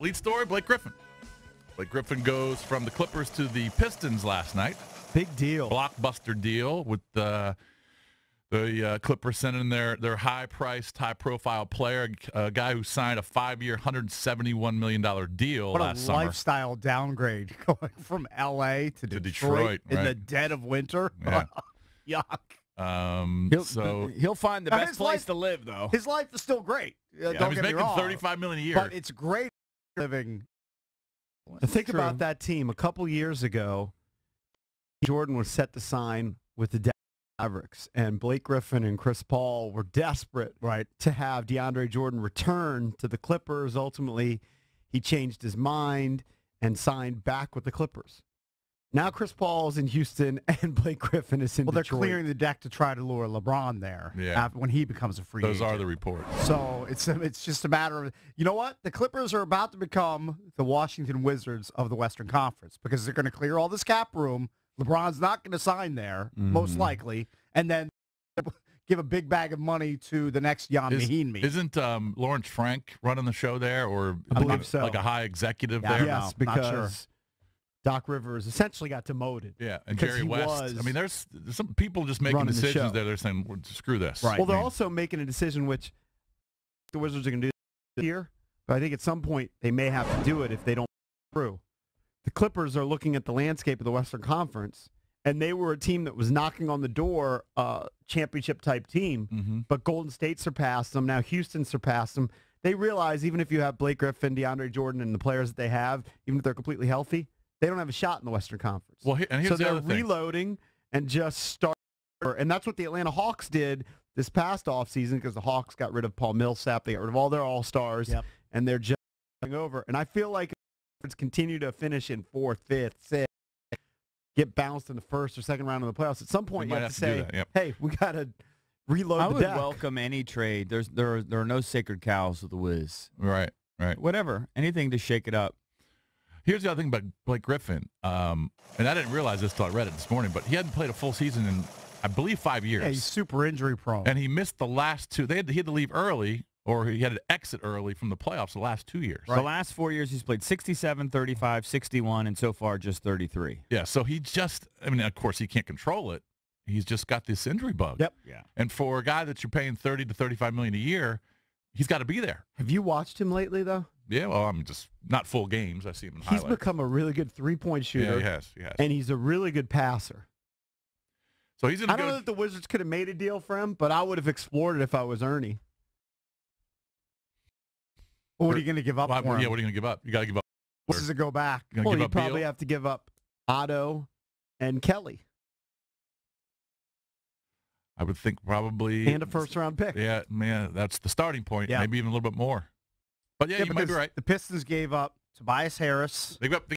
Lead story, Blake Griffin. Blake Griffin goes from the Clippers to the Pistons last night. Big deal. Blockbuster deal with the Clippers sending their high-priced, high-profile player, a guy who signed a 5-year, $171 million deal last summer. What a lifestyle downgrade going from L.A. to Detroit in right. the dead of winter. Yeah. Yuck. He'll find the best place to live, though. His life is still great. Don't he's get me making wrong. $35 million a year. But it's great living. Think about that team. A couple years ago, Jordan was set to sign with the Dallas Mavericks, and Blake Griffin and Chris Paul were desperate to have DeAndre Jordan return to the Clippers. Ultimately, he changed his mind and signed back with the Clippers. Now Chris Paul is in Houston, and Blake Griffin is in Detroit. They're clearing the deck to try to lure LeBron there when he becomes a free agent. Those are the reports. So it's just a matter of, you know what? The Clippers are about to become the Washington Wizards of the Western Conference because they're going to clear all this cap room. LeBron's not going to sign there, most likely, and then give a big bag of money to the next Jan Mahinmi. Isn't Lawrence Frank running the show there, or I believe so. like a high executive there? Yes, because Doc Rivers essentially got demoted. Yeah, and Jerry West. I mean, there's some people just making decisions there. They're saying, well, screw this. Right. Well, they're also making a decision which the Wizards are going to do this year, but I think at some point they may have to do it if they don't go through. The Clippers are looking at the landscape of the Western Conference, and they were a team that was knocking on the door, championship-type team, but Golden State surpassed them. Now Houston surpassed them. They realize even if you have Blake Griffin, DeAndre Jordan, and the players that they have, even if they're completely healthy, they don't have a shot in the Western Conference. Well, and here's so the they're other thing. reloading and just start. And that's what the Atlanta Hawks did this past offseason because the Hawks got rid of Paul Millsap. They got rid of all their all-stars, and they're just going over. And I feel like if continue to finish in 4th, 5th, 6th, get bounced in the first or second round of the playoffs, at some point you have to say, hey, we got to reload the deck. I would welcome any trade. There are no sacred cows with the Wiz. Right. Whatever. Anything to shake it up. Here's the other thing about Blake Griffin, and I didn't realize this till I read it this morning, but he hadn't played a full season in, I believe, 5 years. Yeah, he's super injury prone. And he missed the last two. He had to leave early, or he had to exit early from the playoffs the last 2 years. Right. The last 4 years he's played 67, 35, 61, and so far just 33. Yeah, so he just, I mean, of course he can't control it. He's just got this injury bug. Yep. Yeah. And for a guy that you're paying $30 to $35 million a year, he's got to be there. Have you watched him lately, though? Yeah, well, I'm just not full games. I see him in highlights. He's become a really good three-point shooter. Yeah, he has. And he's a really good passer. So he's in I don't know that the Wizards could have made a deal for him, but I would have explored it if I was Ernie. Well, what are you going to give up for him? Yeah, what are you going to give up? You got to give up. What does it go back? Well, you probably have to give up Otto and Kelly. I would think probably. And a first-round pick. Yeah, man, that's the starting point. Yeah. Maybe even a little bit more. But, yeah, you might be right. The Pistons gave up Tobias Harris. They gave up the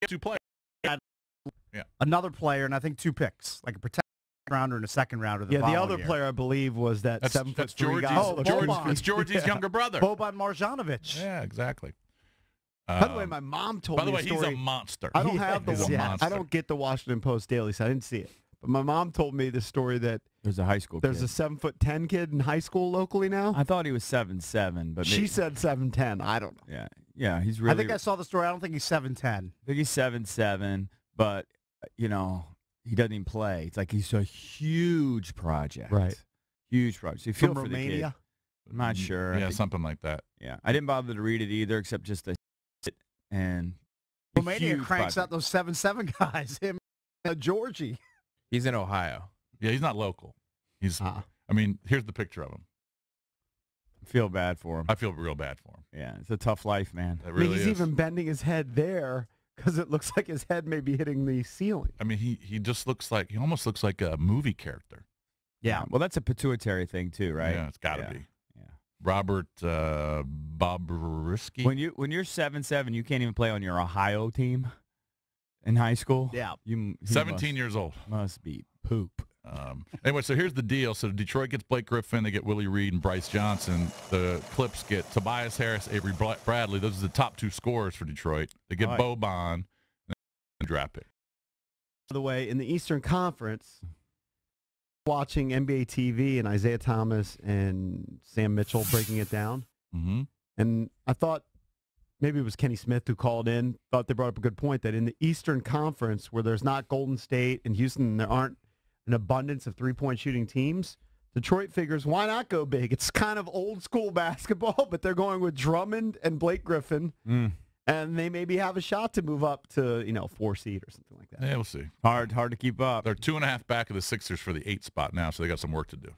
2 players. Another player, and I think 2 picks, like a protected rounder and a second rounder. The other player, I believe, was that 7'3" guy. It's Georgie's younger brother. Boban Marjanovic. Yeah, exactly. By the way, my mom told me By the way, a story. he's a monster. I don't have the He's a monster. I don't get the Washington Post daily, so I didn't see it. But my mom told me the story that there's a high school there's a 7'10" kid in high school locally now. I thought he was 7'7", but she said 7'10". I don't know. Yeah, he's really. I think I saw the story. I don't think he's 7'10". I think he's 7'7", but he doesn't even play. It's like he's a huge project. Right. Huge project. So you feel From for the Romania? kid. I'm not sure. Yeah, something like that. Yeah, I didn't bother to read it either, except just to sit and. Romania cranks out those 7'7" guys. Him, Georgie. He's in Ohio. Yeah, he's not local. He's. I mean, here's the picture of him. I feel bad for him. I feel real bad for him. Yeah, it's a tough life, man. It really he's even bending his head there because it looks like his head may be hitting the ceiling. I mean, he just looks like he almost looks like a movie character. Yeah. Well, that's a pituitary thing too, right? Yeah, it's got to be. Yeah. Robert Bobrisky. When you're 7'7", you can't even play on your Ohio team in high school. Yeah. You 17 years old. Must be poop. Anyway, so here's the deal. So Detroit gets Blake Griffin. They get Willie Reed and Bryce Johnson. The Clips get Tobias Harris, Avery Bradley. Those are the top 2 scorers for Detroit. They get Boban and draft pick. By the way, in the Eastern Conference, watching NBA TV and Isaiah Thomas and Sam Mitchell breaking it down, and I thought maybe it was Kenny Smith who called in, thought they brought up a good point that in the Eastern Conference, where there's not Golden State and Houston, and there aren't an abundance of three-point shooting teams, Detroit figures, why not go big? It's kind of old school basketball, but they're going with Drummond and Blake Griffin, and they maybe have a shot to move up to 4 seed or something like that. Yeah, we'll see. Hard to keep up. They're 2.5 back of the Sixers for the 8 spot now, so they got some work to do.